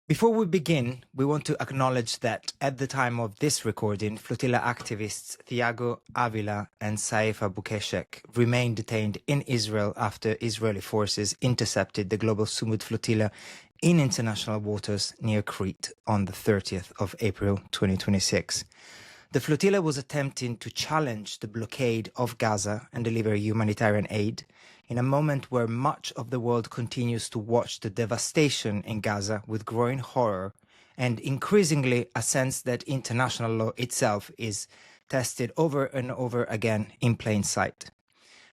Before we begin, we want to acknowledge that at the time of this recording, flotilla activists Thiago, Ávila and Saif Abukeshek remain detained in Israel after Israeli forces intercepted the Global Sumud Flotilla in international waters near Crete on the 30th of April 2026. The flotilla was attempting to challenge the blockade of Gaza and deliver humanitarian aid in a moment where much of the world continues to watch the devastation in Gaza with growing horror and increasingly a sense that international law itself is tested over and over again in plain sight.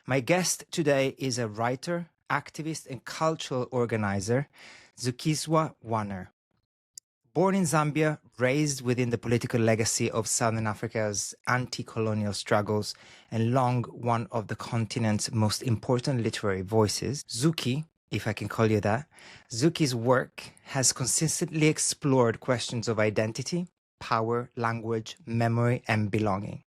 My guest today is a writer, activist and cultural organizer, Zukiswa Wanner. Born in Zambia, raised within the political legacy of Southern Africa's anti-colonial struggles, and long one of the continent's most important literary voices, Zuki, if I can call you that, Zuki's work has consistently explored questions of identity, power, language, memory, and belonging.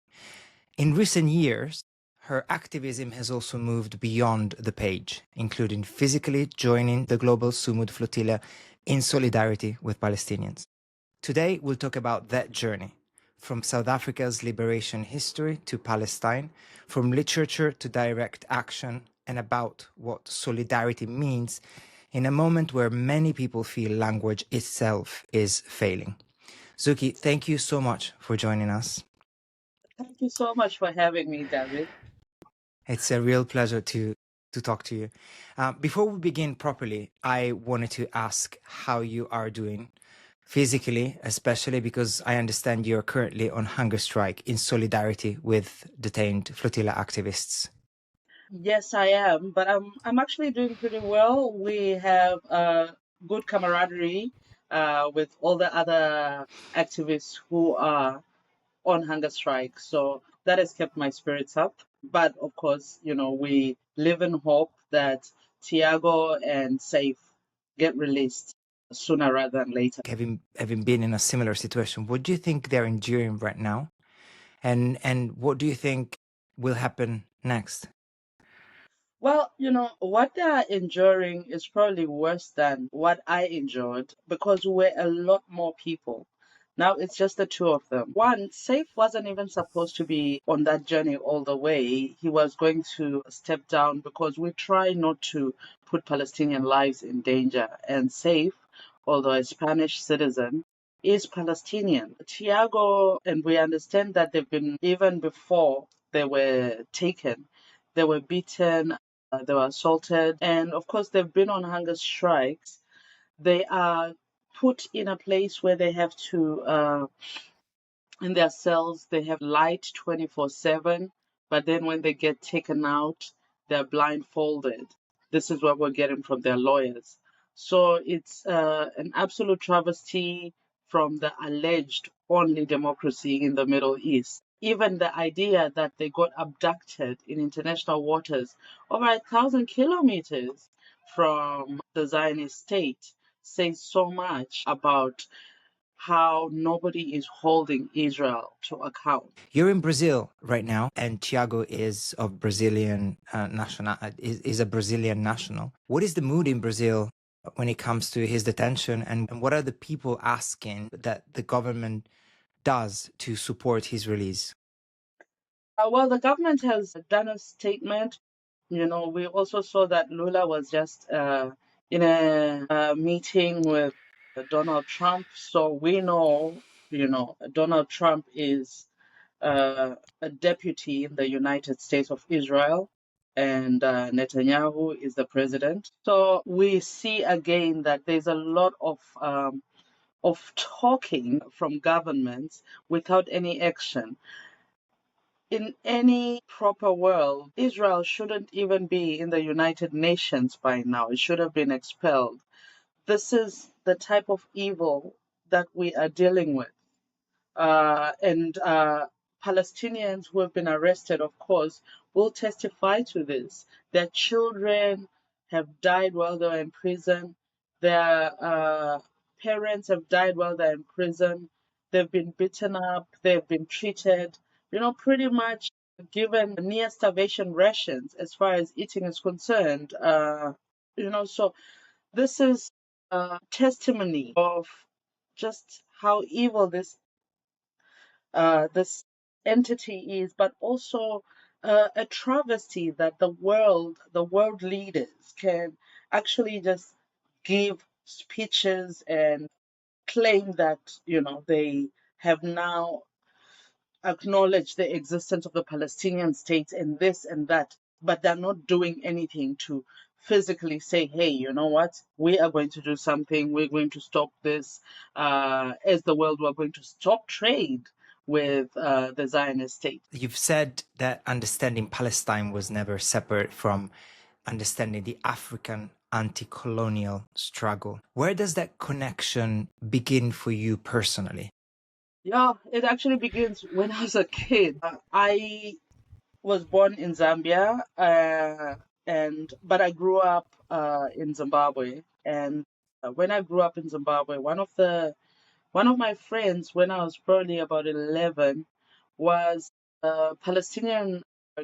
In recent years, her activism has also moved beyond the page, including physically joining the Global Sumud Flotilla in solidarity with Palestinians. Today, we'll talk about that journey, from South Africa's liberation history to Palestine, from literature to direct action, and about what solidarity means in a moment where many people feel language itself is failing. Zuki, thank you so much for joining us. Thank you so much for having me, David. It's a real pleasure to talk to you. Before we begin properly, I wanted to ask how you are doing physically, especially because I understand you're currently on hunger strike in solidarity with detained flotilla activists. Yes, I am, but I'm actually doing pretty well. We have good camaraderie with all the other activists who are on hunger strike, so that has kept my spirits up. But of course, we live in hope that Thiago and Saif get released sooner rather than later. Having been in a similar situation, what do you think they're enduring right now? And what do you think will happen next? Well, what they are enduring is probably worse than what I endured because we're a lot more people. Now it's just the two of them. One, Saif wasn't even supposed to be on that journey all the way. He was going to step down because we try not to put Palestinian lives in danger. And Saif, although a Spanish citizen, is Palestinian. Thiago, and we understand that they've been, even before they were taken, they were beaten, they were assaulted, and of course, they've been on hunger strikes. They are put in a place where they have to, in their cells, they have light 24/7, but then when they get taken out, they're blindfolded. This is what we're getting from their lawyers. So it's an absolute travesty from the alleged only democracy in the Middle East. Even the idea that they got abducted in international waters over 1,000 kilometers from the Zionist state says so much about how nobody is holding Israel to account. You're in Brazil right now, and Thiago is of Brazilian is a Brazilian national. What is the mood in Brazil when it comes to his detention, and what are the people asking that the government does to support his release? Well, the government has done a statement. We also saw that Lula was just in a meeting with Donald Trump. So we know, Donald Trump is a deputy in the United States of Israel, and Netanyahu is the president. So we see again that there's a lot of talking from governments without any action. In any proper world, Israel shouldn't even be in the United Nations by now. It should have been expelled. This is the type of evil that we are dealing with. And Palestinians who have been arrested, of course, will testify to this. Their children have died while they were in prison. Their parents have died while they're in prison. They've been beaten up. They've been treated, pretty much given near starvation rations as far as eating is concerned. So this is testimony of just how evil this entity is, but also a travesty that the world leaders can actually just give speeches and claim that they have now acknowledged the existence of the Palestinian state and this and that, but they're not doing anything to physically say, hey, you know what, we are going to do something, we're going to stop this. As the world, we're going to stop trade with the Zionist state. You've said that understanding Palestine was never separate from understanding the African anti-colonial struggle. Where does that connection begin for you personally? Yeah, it actually begins when I was a kid. I was born in Zambia, but I grew up in Zimbabwe. And when I grew up in Zimbabwe, one of my friends, when I was probably about 11, was a Palestinian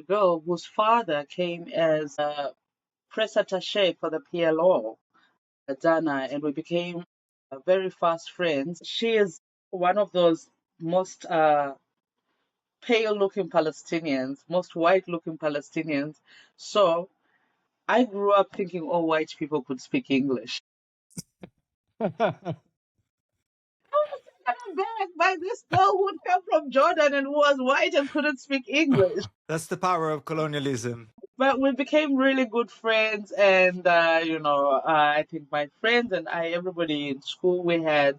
girl whose father came as a press attaché for the PLO at Ghana, and we became very fast friends. She is one of those most pale looking Palestinians, most white looking Palestinians. So I grew up thinking all white people could speak English. I'm back by this girl who'd come from Jordan and who was white and couldn't speak English. That's the power of colonialism. But we became really good friends, and I think my friends and everybody in school, we had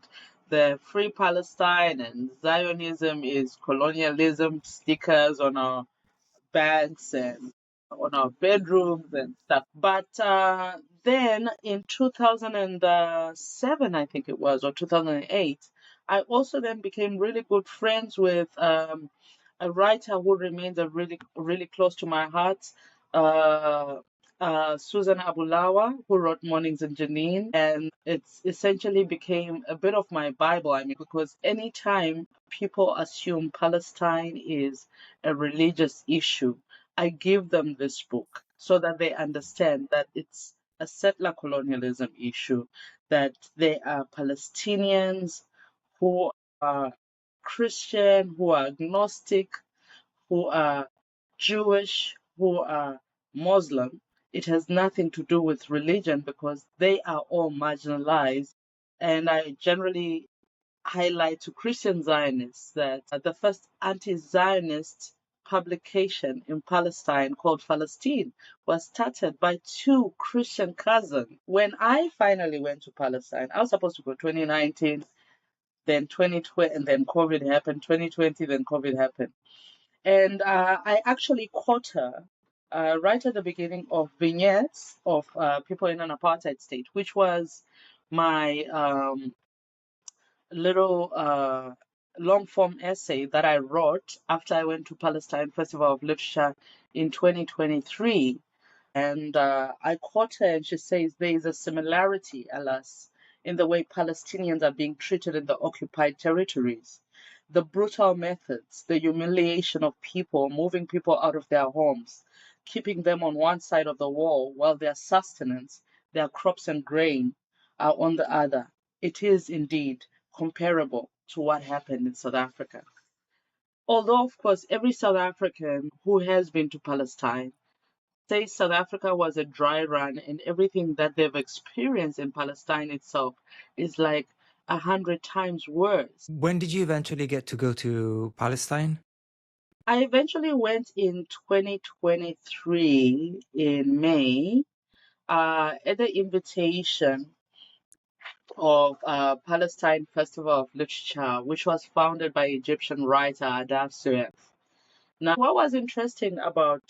the Free Palestine and Zionism is colonialism stickers on our bags and on our bedrooms and stuff. But then in 2007, I think it was, or 2008, I also then became really good friends with a writer who remains a really, really close to my heart, uh, Susan Abulawa, who wrote Mornings in Janine. And it's essentially became a bit of my Bible. I mean, because anytime people assume Palestine is a religious issue, I give them this book so that they understand that it's a settler colonialism issue, that they are Palestinians who are Christian, who are agnostic, who are Jewish, who are Muslim. It has nothing to do with religion because they are all marginalized. And I generally highlight to Christian Zionists that the first anti-Zionist publication in Palestine called Palestine was started by two Christian cousins. When I finally went to Palestine, I was supposed to go 2019, then 2020, and then COVID happened, 2020, then COVID happened. And I actually caught her right at the beginning of vignettes of people in an apartheid state, which was my little long form essay that I wrote after I went to Palestine Festival of Literature in 2023. And I caught her and she says there is a similarity, alas, in the way Palestinians are being treated in the occupied territories. The brutal methods, the humiliation of people, moving people out of their homes, keeping them on one side of the wall while their sustenance, their crops and grain are on the other. It is indeed comparable to what happened in South Africa. Although, of course, every South African who has been to Palestine says South Africa was a dry run and everything that they've experienced in Palestine itself is like 100 times worse. When did you eventually get to go to Palestine? I eventually went in 2023 in May at the invitation of Palestine Festival of Literature, which was founded by Egyptian writer Saif. Now, what was interesting about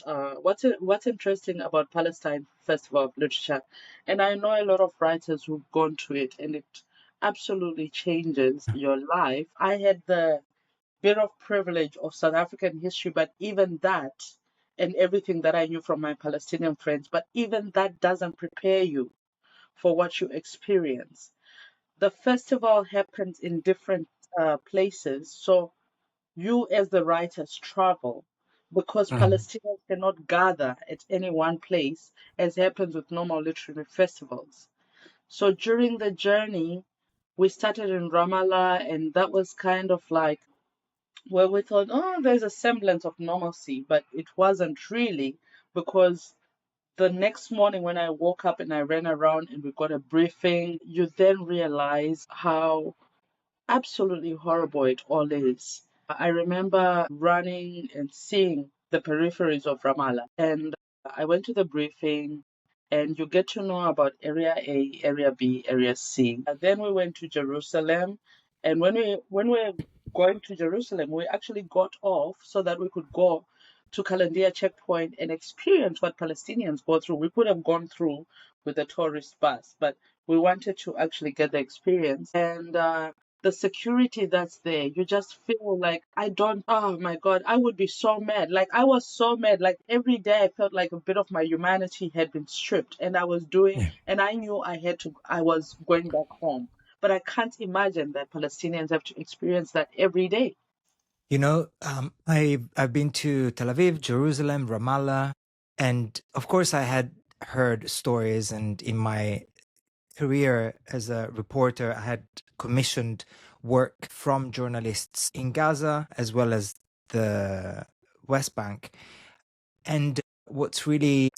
what's interesting about Palestine Festival of Literature, and I know a lot of writers who've gone to it, and it absolutely changes your life. I had the bit of privilege of South African history, but even that, and everything that I knew from my Palestinian friends, but even that doesn't prepare you for what you experience. The festival happens in different places, so you as the writers travel because Palestinians cannot gather at any one place as happens with normal literary festivals. So during the journey, we started in Ramallah, and that was kind of like where we thought, oh, there's a semblance of normalcy, but it wasn't really, because the next morning when I woke up and I ran around and we got a briefing, you then realize how absolutely horrible it all is. I remember running and seeing the peripheries of Ramallah, and I went to the briefing, and you get to know about Area A, Area B, Area C. And then we went to Jerusalem, and when we were going to Jerusalem, we actually got off so that we could go to Qalandia checkpoint and experience what Palestinians go through. We could have gone through with a tourist bus, but we wanted to actually get the experience. And the security that's there, you just feel like oh my God, I would be so mad. Like I was so mad. Like every day I felt like a bit of my humanity had been stripped, and Yeah. and I knew I was going back home. But I can't imagine that Palestinians have to experience that every day. You know, I've been to Tel Aviv, Jerusalem, Ramallah, and of course I had heard stories, and in my career as a reporter, I had commissioned work from journalists in Gaza as well as the West Bank. And what really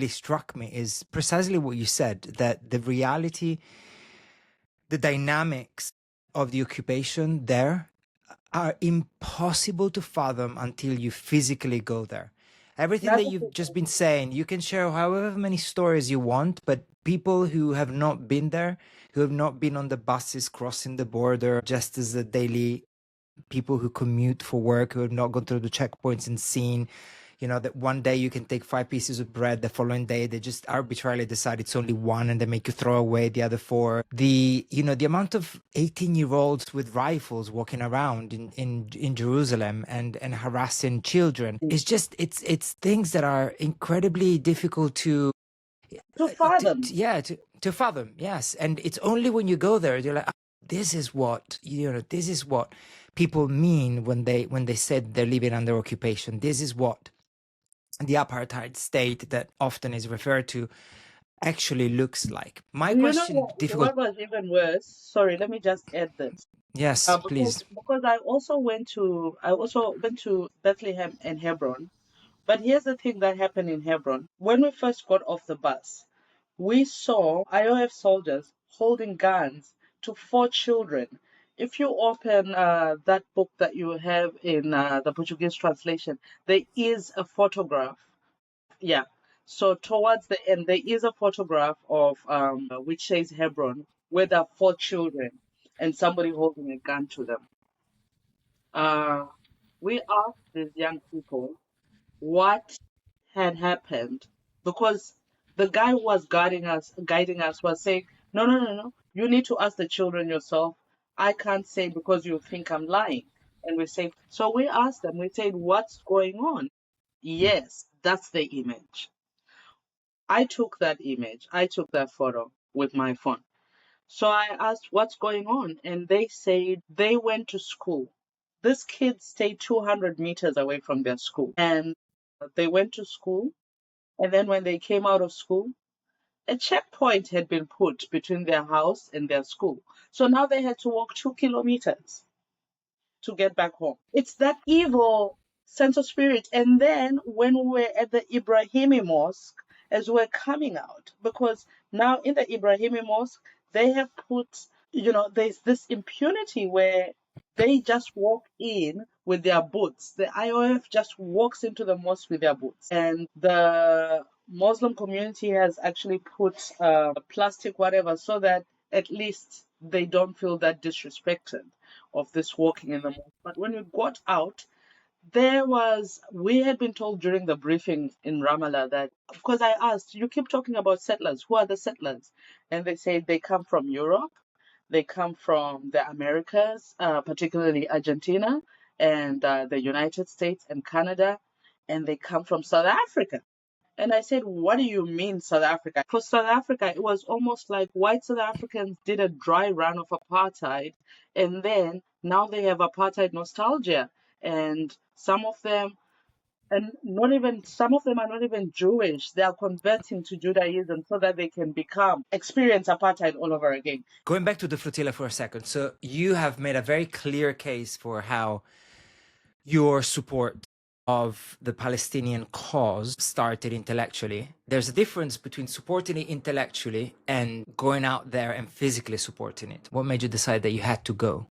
struck me is precisely what you said, that the reality, the dynamics of the occupation there are impossible to fathom until you physically go there. Everything that That's you've just been saying, you can share however many stories you want, but people who have not been there, who have not been on the buses crossing the border, just as a daily people who commute for work, who have not gone through the checkpoints and seen, you know, that one day you can take 5 pieces of bread, the following day they just arbitrarily decide it's only one and they make you throw away the other 4. The amount of 18-year-olds with rifles walking around in Jerusalem and harassing children is just, it's things that are incredibly difficult to fathom. to fathom. Yes, and it's only when you go there you're like, this is what people mean when they said they're living under occupation. This is what the apartheid state that often is referred to actually looks like. My You know question, difficult. what was even worse? Sorry, let me just add this. Yes, Because please. I also went to Bethlehem and Hebron. But here's the thing that happened in Hebron. When we first got off the bus, we saw IOF soldiers holding guns to 4 children. If you open that book that you have in the Portuguese translation, there is a photograph. Yeah. So towards the end, there is a photograph of which says Hebron, where there are 4 children and somebody holding a gun to them. We asked these young people what had happened, because the guy who was guiding us was saying, no, no, no, no, you need to ask the children yourself. I can't say because you think I'm lying. And we say, so we asked them, we said, what's going on? Yes, that's the image. I took that image, I took that photo with my phone. So I asked, what's going on? And they said they went to school. This kid stayed 200 meters away from their school. And they went to school. And then when they came out of school, a checkpoint had been put between their house and their school. So now they had to walk 2 kilometers to get back home. It's that evil sense of spirit. And then when we were at the Ibrahimi Mosque, as we're coming out, because now in the Ibrahimi Mosque, they have put, there's this impunity where they just walk in with their boots. The IOF just walks into the mosque with their boots. And the Muslim community has actually put plastic, whatever, so that at least they don't feel that disrespected of this walking in the mosque. But when we got out, we had been told during the briefing in Ramallah that, because I asked, you keep talking about settlers, who are the settlers? And they said they come from Europe, they come from the Americas, particularly Argentina and the United States and Canada, and they come from South Africa. And I said, what do you mean South Africa? For South Africa, it was almost like white South Africans did a dry run of apartheid, and then now they have apartheid nostalgia. And some of them, And not even, some of them are not even Jewish. They are converting to Judaism so that they can experience apartheid all over again. Going back to the flotilla for a second, so you have made a very clear case for how your support of the Palestinian cause started intellectually. There's a difference between supporting it intellectually and going out there and physically supporting it. What made you decide that you had to go?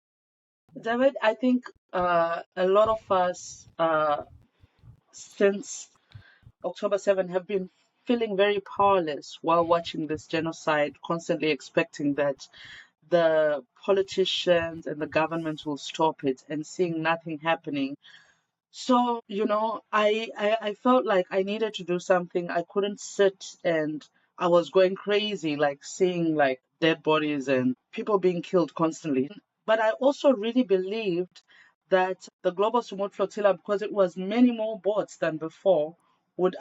David, I think a lot of us since October 7 have been feeling very powerless while watching this genocide, constantly expecting that the politicians and the governments will stop it, and seeing nothing happening. So, I felt like I needed to do something. I couldn't sit, and I was going crazy, like seeing like dead bodies and people being killed constantly. But I also really believed that the Global Sumud Flotilla, because it was many more boats than before, would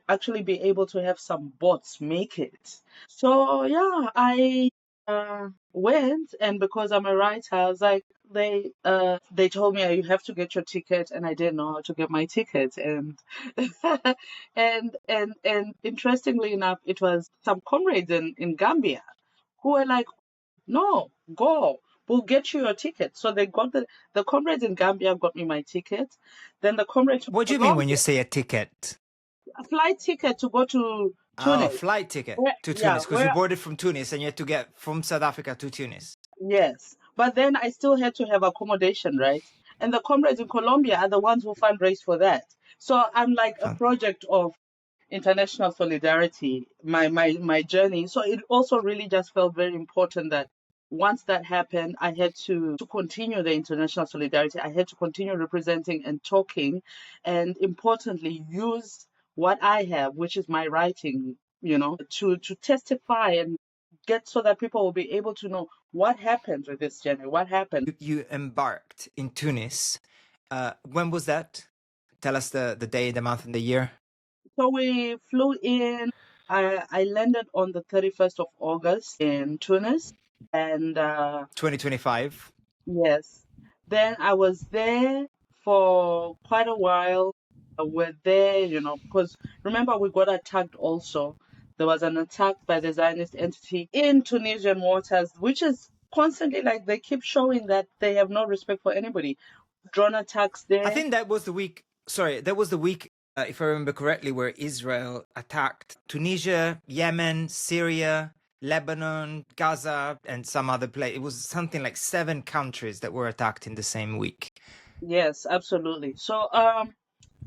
actually be able to have some boats make it. So yeah, I went, and because I'm a writer, I was like, they told me you have to get your ticket, and I didn't know how to get my ticket, and and interestingly enough, it was some comrades in Gambia who were like, no, go, we'll get you your ticket. So they got the comrades in Gambia got me my ticket. Then the comrades from What do you mean when you Colombia, say a ticket? a flight ticket to go to Oh, a Tunis. flight ticket Where, to yeah, Tunis, because you where boarded from Tunis and you had to get from South Africa to Tunis. Yes, but then I still had to have accommodation, right? And the comrades in Colombia are the ones who fundraise for that. So I'm like a Fun. project of international solidarity, my journey. So it also really just felt very important that once that happened, I had to continue the international solidarity. I had to continue representing and talking, and importantly, use what I have, which is my writing, to testify and get, so that people will be able to know what happened with this journey, what happened. You embarked in Tunis. When was that? Tell us the day, the month, and the year. So we flew in. I landed on the 31st of August in Tunis, and 2025. yes, then I was there for quite a while. We're there, because remember we got attacked also. There was an attack by the Zionist entity in Tunisian waters, which is constantly like they keep showing that they have no respect for anybody. Drone attacks I there. think that was the week. Sorry, that was the week, if I remember correctly, where Israel attacked Tunisia, Yemen, Syria, Lebanon, Gaza, and some other place. It was something like 7 countries that were attacked in the same week. Yes, absolutely. So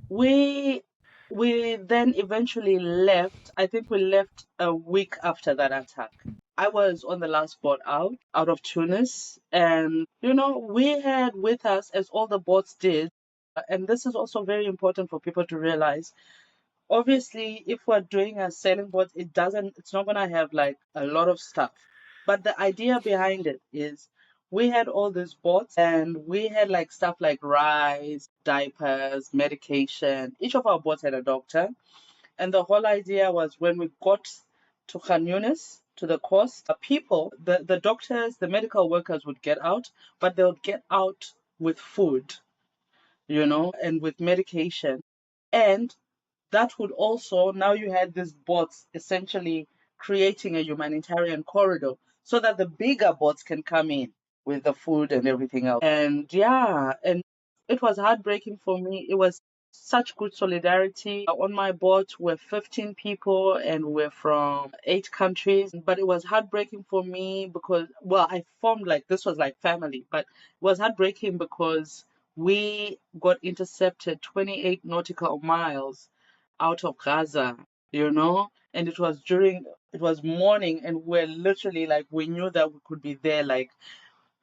we we then eventually left. I think we left a week after that attack. I was on the last boat out of Tunis, and we had with us, as all the boats did, and this is also very important for people to realize. Obviously, if we're doing a sailing boat, it's not gonna have like a lot of stuff. But the idea behind it is we had all these boats, and we had like stuff like rice, diapers, medication. Each of our boats had a doctor. And the whole idea was, when we got to Khan Yunis, to the coast, the doctors, the medical workers would get out, but they would get out with food, and with medication. And that would also, now you had these boats essentially creating a humanitarian corridor so that the bigger boats can come in with the food and everything else. And yeah, and it was heartbreaking for me. It was such good solidarity. On my boat were 15 people, and we're from 8 countries. But it was heartbreaking for me because, well, I formed like, this was like family, but it was heartbreaking because we got intercepted 28 nautical miles out of Gaza, and it was morning, and we're literally like, we knew that we could be there like,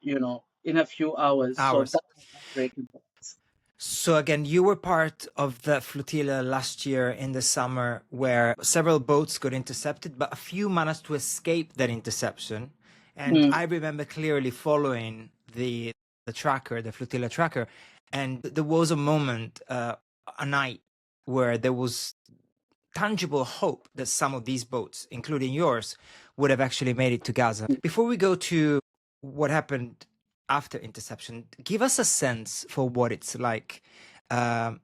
in a few hours. So Hours. that was heartbreaking for us. So again, you were part of the flotilla last year in the summer where several boats got intercepted, but a few managed to escape that interception. And Mm. I remember clearly following the tracker, the flotilla tracker, and there was a moment, a night, where there was tangible hope that some of these boats, including yours, would have actually made it to Gaza. Before we go to what happened after interception, give us a sense for what it's like. Um,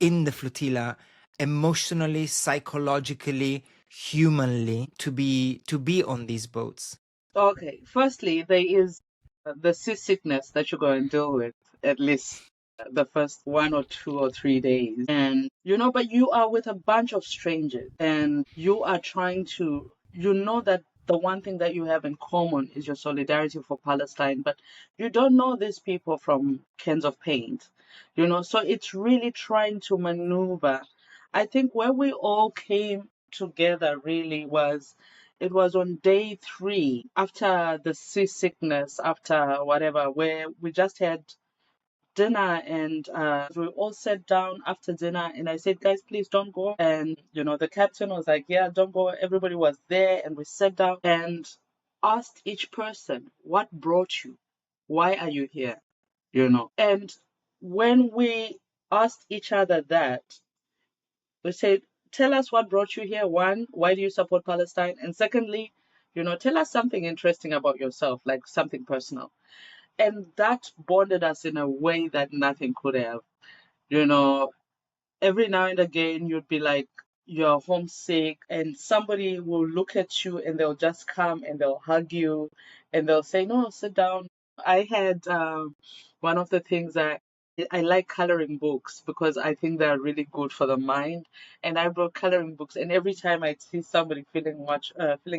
in the flotilla, emotionally, psychologically, humanly, to be on these boats? Okay, firstly, there is the seasickness that you're going to deal with, at least the first 1 or 2 or 3 days. And, but you are with a bunch of strangers and you are trying to, that the one thing that you have in common is your solidarity for Palestine, but you don't know these people from cans of paint, so it's really trying to maneuver. I think where we all came together really it was on day 3 after the seasickness, after whatever, where we just had dinner and we all sat down after dinner and I said, guys, please don't go. And, the captain was like, yeah, don't go. Everybody was there and we sat down and asked each person, what brought you? Why are you here? And when we asked each other that, we said, tell us what brought you here. One, why do you support Palestine? And secondly, tell us something interesting about yourself, like something personal. And that bonded us in a way that nothing could have. You know, every now and again, you'd be like, you're homesick, and somebody will look at you and they'll just come and they'll hug you and they'll say, no, sit down. I had one of the things that I like coloring books because I think they're really good for the mind. And I brought coloring books, and every time I'd see somebody feeling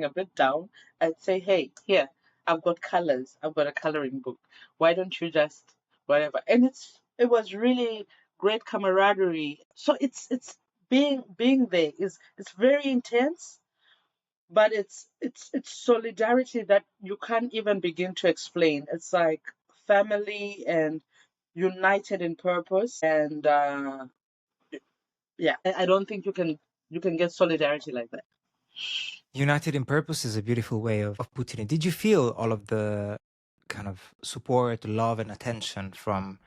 a bit down, I'd say, "Hey, here, I've got colors. I've got a coloring book. Why don't you just whatever?" And it was really great camaraderie. So it's being there is it's very intense, but it's solidarity that you can't even begin to explain. It's like family and united in purpose, and yeah, I don't think you can get solidarity like that. United in purpose is a beautiful way of putting it. Did you feel all of the kind of support, love, and attention from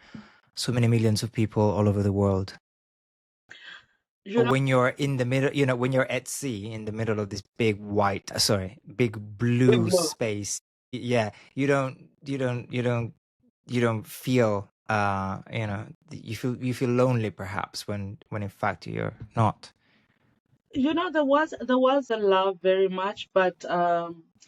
so many millions of people all over the world? You know, When you're in the middle, when you're at sea in the middle of this big big blue blue. space, yeah, you don't feel, you feel lonely perhaps when in fact you're not. There was a love very much, but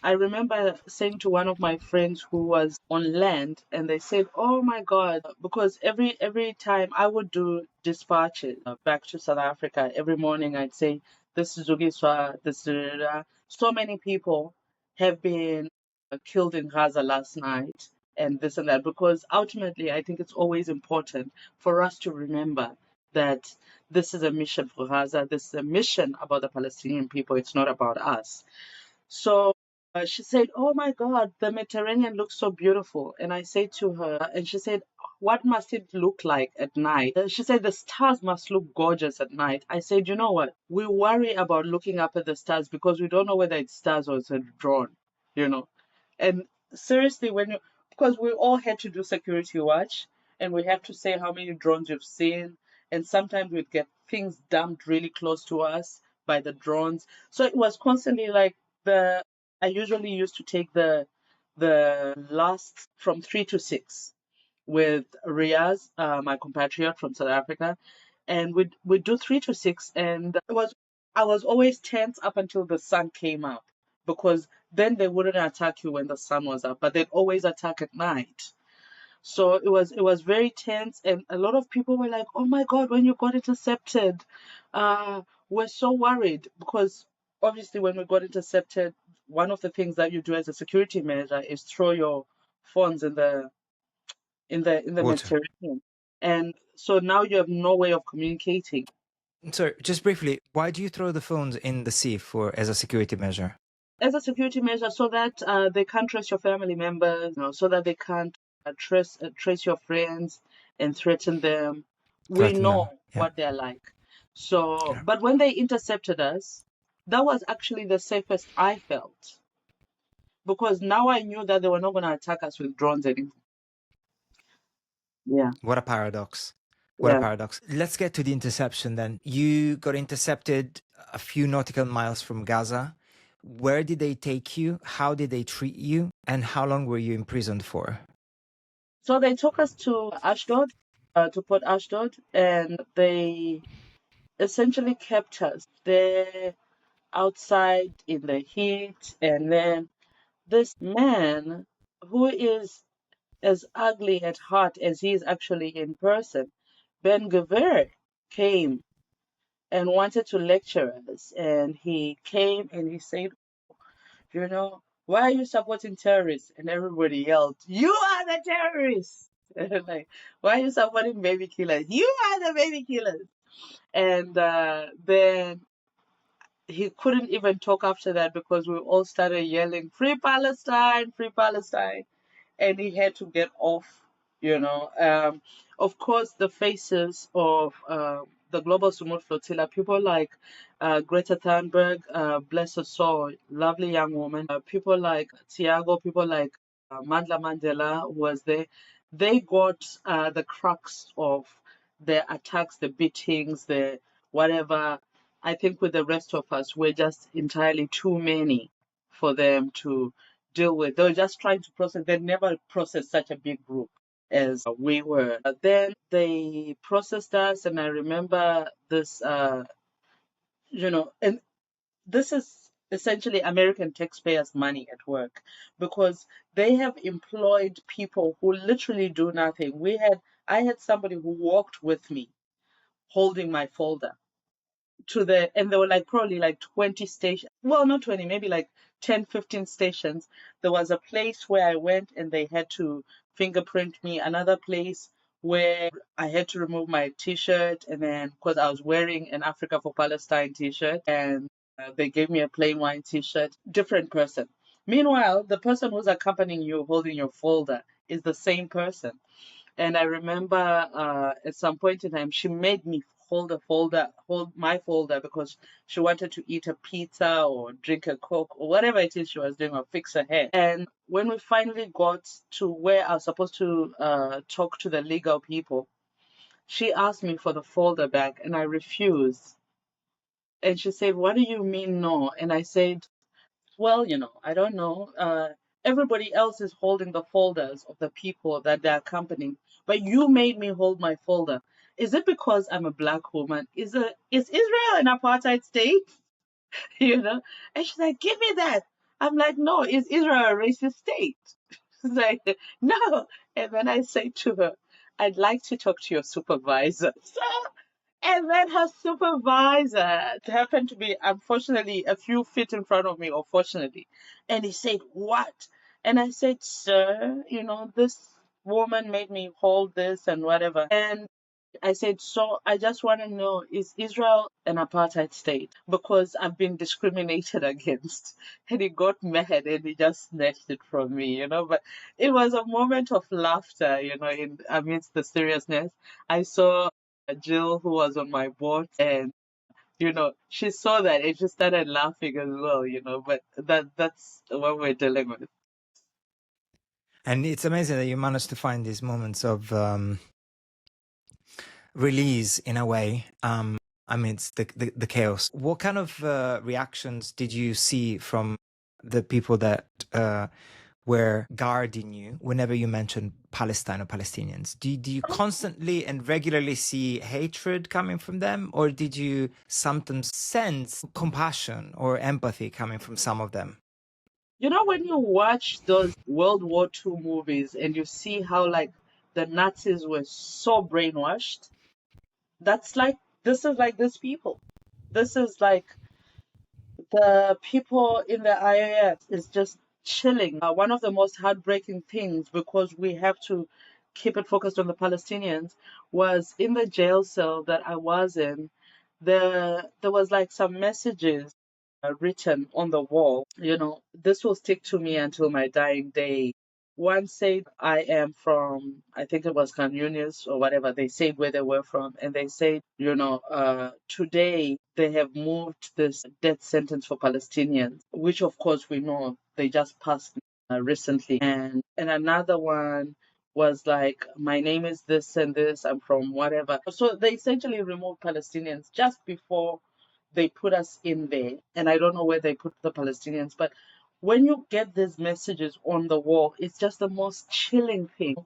I remember saying to one of my friends who was on land, and they said, "Oh my God!" Because every time I would do dispatches back to South Africa, every morning I'd say, "This is Zukiswa, this is so many people have been killed in Gaza last night." And this and that, because ultimately I think it's always important for us to remember that this is a mission for Gaza. This is a mission about the Palestinian people. It's not about us. So she said, "Oh my God, the Mediterranean looks so beautiful." And I said to her, and she said, "What must it look like at night?" She said, "The stars must look gorgeous at night." I said, "You know what? We worry about looking up at the stars because we don't know whether it's stars or it's a drone, you know." And seriously, because we all had to do security watch and we have to say how many drones you've seen. And sometimes we'd get things dumped really close to us by the drones. So it was constantly like I usually used to take the last from 3 to 6 with Riaz, my compatriot from South Africa, and we'd do 3 to 6, and I was always tense up until the sun came up, because then they wouldn't attack you when the sun was up, but they'd always attack at night. So it was very tense, and a lot of people were like, "Oh my God, when you got intercepted, we're so worried," because obviously when we got intercepted, one of the things that you do as a security measure is throw your phones in the Water. Mediterranean, and so now you have no way of communicating. So just briefly, why do you throw the phones in the sea for as a security measure? As a security measure, so that they can't trace your family members, so that they can't trace your friends and threaten them. We Threaten know them. Yeah. what they're like. So, Yeah. but when they intercepted us, that was actually the safest I felt, because now I knew that they were not going to attack us with drones anymore. Yeah, What a paradox. What a yeah. paradox. Let's get to the interception then. You got intercepted a few nautical miles from Gaza. Where did they take you? How did they treat you? And how long were you imprisoned for? So they took us to Ashdod. to Port Ashdod, and they essentially kept us there outside in the heat. And then this man, who is as ugly at heart as he is actually in person, Ben Gvir, came and wanted to lecture us. And he came and he said, why are you supporting terrorists? And everybody yelled, you are the terrorists! And like, why are you supporting baby killers? You are the baby killers! And then he couldn't even talk after that because we all started yelling, Free Palestine, Free Palestine. And he had to get off. Of course, the faces of the Global Sumud Flotilla, people like Greta Thunberg, bless her soul, lovely young woman, people like Thiago, people like Mandla Mandela who was there, they got the crux of the attacks, the beatings, the whatever. I think with the rest of us, we're just entirely too many for them to deal with. They were just trying to process. They never processed such a big group as we were. Then they processed us, and I remember this, and this is essentially American taxpayers' money at work because they have employed people who literally do nothing. I had somebody who walked with me holding my folder and there were like probably like 20 stations, well, not 20, maybe like 10, 15 stations. There was a place where I went and they had to fingerprint me, another place where I had to remove my t-shirt, and then because I was wearing an Africa for Palestine t-shirt, and they gave me a plain white t-shirt, different person. Meanwhile, the person who's accompanying you holding your folder is the same person. And I remember at some point in time, she made me hold my folder because she wanted to eat a pizza or drink a Coke or whatever it is she was doing or fix her hair. And when we finally got to where I was supposed to talk to the legal people, she asked me for the folder back and I refused. And she said, what do you mean no? And I said, well, I don't know. Everybody else is holding the folders of the people that they're accompanying, but you made me hold my folder. Is it because I'm a black woman? Is Israel an apartheid state? And she's like, give me that. I'm like, no, is Israel a racist state? She's like, no. And then I say to her, I'd like to talk to your supervisor. So and then her supervisor happened to be, unfortunately, a few feet in front of me, or fortunately. And he said, what? And I said, sir, this woman made me hold this and whatever. And I said, so I just want to know, is Israel an apartheid state? Because I've been discriminated against. And he got mad and he just snatched it from me. But it was a moment of laughter, amidst the seriousness. I saw Jill, who was on my board, and she saw that and she started laughing as well, but that's what we're dealing with. And it's amazing that you managed to find these moments of release in a way amidst the chaos. What kind of reactions did you see from the people that were guarding you whenever you mentioned Palestine or Palestinians? Do you constantly and regularly see hatred coming from them, or did you sometimes sense compassion or empathy coming from some of them? When you watch those World War II movies and you see how like the Nazis were so brainwashed, this is like these people. This is like the people in the IAF is just chilling. One of the most heartbreaking things, because we have to keep it focused on the Palestinians, was in the jail cell that I was in. There was like some messages written on the wall. This will stick to me until my dying day. One said, I am from, I think it was Canunis or whatever. They said where they were from. And they said, today they have moved this death sentence for Palestinians, which of course we know they just passed recently. And another one was like, my name is this and this, I'm from whatever. So they essentially removed Palestinians just before they put us in there. And I don't know where they put the Palestinians, but when you get these messages on the wall, it's just the most chilling thing.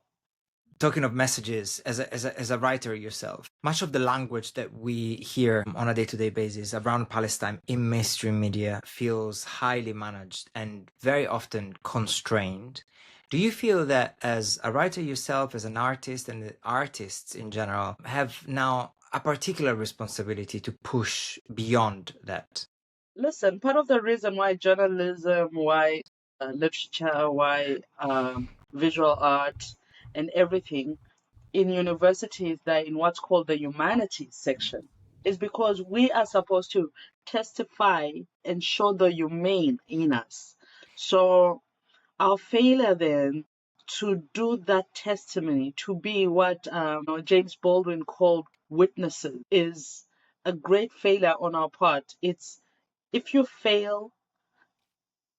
Talking of messages, as a writer yourself, much of the language that we hear on a day-to-day basis around Palestine in mainstream media feels highly managed and very often constrained. Do you feel that as a writer yourself, as an artist, and the artists in general have now a particular responsibility to push beyond that? Listen, part of the reason why journalism, why literature, why visual art, and everything in universities that are in what's called the humanities section is because we are supposed to testify and show the humane in us. So our failure then to do that testimony, to be what James Baldwin called witnesses, is a great failure on our part. It's if you fail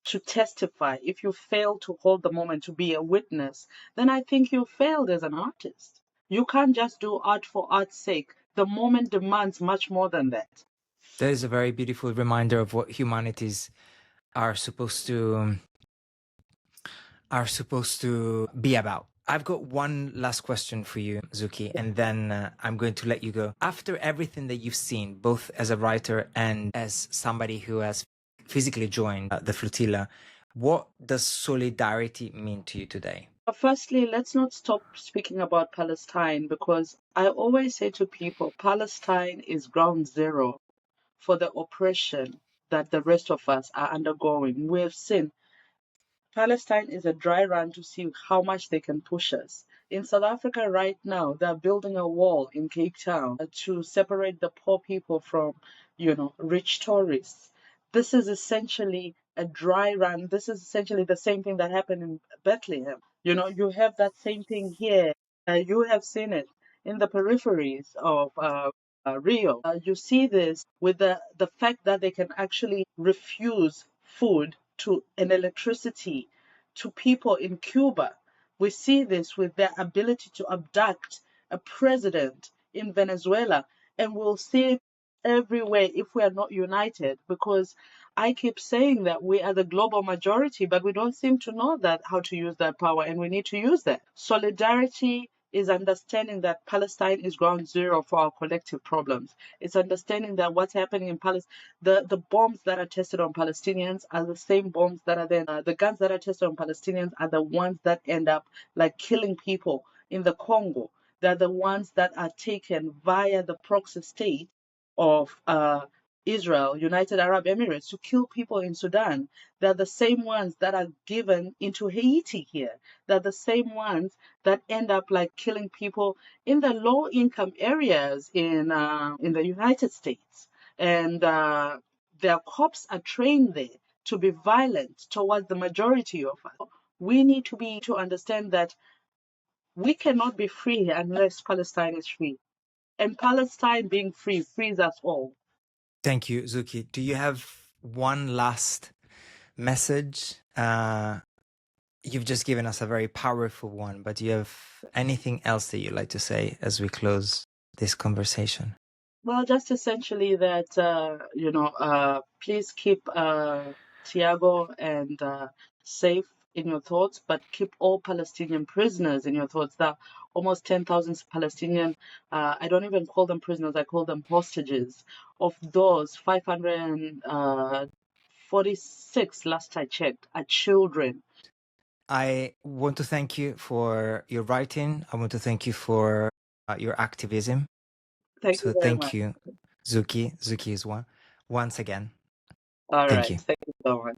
to testify, if you fail to hold the moment to be a witness, then I think you failed as an artist. You can't just do art for art's sake. The moment demands much more than that. That is a very beautiful reminder of what humanities are supposed to be about. I've got one last question for you, Zuki, and then I'm going to let you go. After everything that you've seen, both as a writer and as somebody who has physically joined the flotilla, what does solidarity mean to you today? Firstly, let's not stop speaking about Palestine because I always say to people, Palestine is ground zero for the oppression that the rest of us are undergoing. We have seen Palestine is a dry run to see how much they can push us. In South Africa right now, they're building a wall in Cape Town to separate the poor people from, rich tourists. This is essentially a dry run. This is essentially the same thing that happened in Bethlehem. You have that same thing here. You have seen it in the peripheries of Rio. You see this with the fact that they can actually refuse food to and electricity to people in Cuba. We see this with their ability to abduct a president in Venezuela, and we'll see it everywhere if we are not united, because I keep saying that we are the global majority, but we don't seem to know that how to use that power, and we need to use that. Solidarity is understanding that Palestine is ground zero for our collective problems. It's understanding that what's happening in Palestine, the bombs that are tested on Palestinians are the same bombs that are then, the guns that are tested on Palestinians are the ones that end up like killing people in the Congo. They're the ones that are taken via the proxy state of Israel, United Arab Emirates, to kill people in Sudan. They're the same ones that are given into Haiti here. They're the same ones that end up like killing people in the low-income areas in the United States. And their cops are trained there to be violent towards the majority of us. We need to understand that we cannot be free unless Palestine is free. And Palestine being free frees us all. Thank you, Zuki. Do you have one last message? You've just given us a very powerful one, but do you have anything else that you'd like to say as we close this conversation? Well, just essentially that, please keep Thiago and Saif in your thoughts, but keep all Palestinian prisoners in your thoughts. There are almost 10,000 Palestinian, I don't even call them prisoners, I call them hostages. Of those, 546, last I checked, are children. I want to thank you for your writing. I want to thank you for your activism. Thank you very much. You, Zuki. Zuki is one. Once again, All thank right. you. Thank you so much.